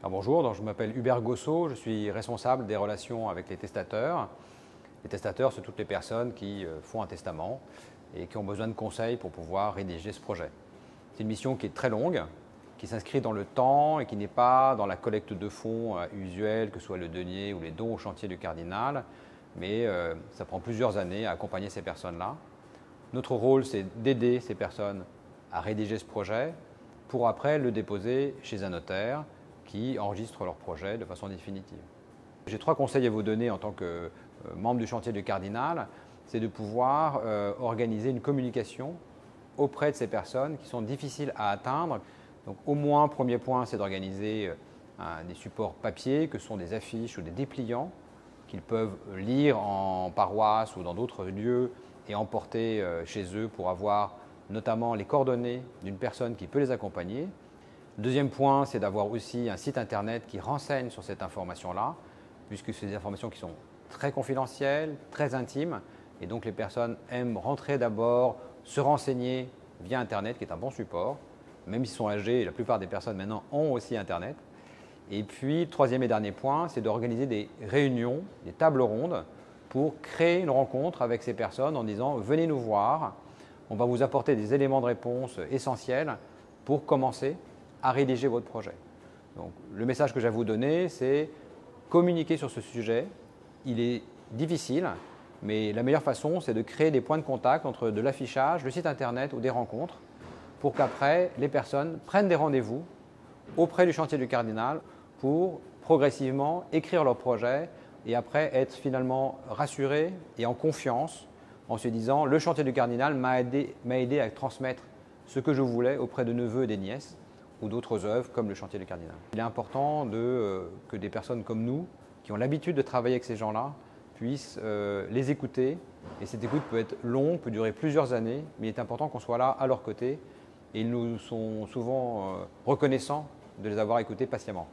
Alors bonjour, donc je m'appelle Hubert Gossot, je suis responsable des relations avec les testateurs. Les testateurs, c'est toutes les personnes qui font un testament et qui ont besoin de conseils pour pouvoir rédiger ce projet. C'est une mission qui est très longue, qui s'inscrit dans le temps et qui n'est pas dans la collecte de fonds usuelle, que ce soit le denier ou les dons au chantier du cardinal, mais ça prend plusieurs années à accompagner ces personnes-là. Notre rôle, c'est d'aider ces personnes à rédiger ce projet pour après le déposer chez un notaire qui enregistrent leur projet de façon définitive. J'ai 3 conseils à vous donner en tant que membre du chantier du cardinal. C'est de pouvoir organiser une communication auprès de ces personnes qui sont difficiles à atteindre. Donc au moins, premier point, c'est d'organiser des supports papier, que sont des affiches ou des dépliants qu'ils peuvent lire en paroisse ou dans d'autres lieux et emporter chez eux pour avoir notamment les coordonnées d'une personne qui peut les accompagner. Le deuxième point, c'est d'avoir aussi un site internet qui renseigne sur cette information-là, puisque c'est des informations qui sont très confidentielles, très intimes, et donc les personnes aiment rentrer d'abord, se renseigner via internet, qui est un bon support, même s'ils sont âgés, la plupart des personnes maintenant ont aussi internet. Et puis, troisième et dernier point, c'est d'organiser des réunions, des tables rondes, pour créer une rencontre avec ces personnes en disant « venez nous voir, on va vous apporter des éléments de réponse essentiels pour commencer à rédiger votre projet ». Donc, le message que j'ai à vous donner, c'est communiquer sur ce sujet. Il est difficile, mais la meilleure façon, c'est de créer des points de contact entre de l'affichage, le site internet ou des rencontres pour qu'après, les personnes prennent des rendez-vous auprès du chantier du cardinal pour progressivement écrire leur projet et après être finalement rassurées et en confiance en se disant « le chantier du cardinal m'a aidé à transmettre ce que je voulais auprès de neveux et des nièces » ou d'autres œuvres comme le chantier du cardinal. Il est important que des personnes comme nous, qui ont l'habitude de travailler avec ces gens-là, puissent les écouter. Et cette écoute peut être longue, peut durer plusieurs années, mais il est important qu'on soit là à leur côté. Et ils nous sont souvent reconnaissants de les avoir écoutés patiemment.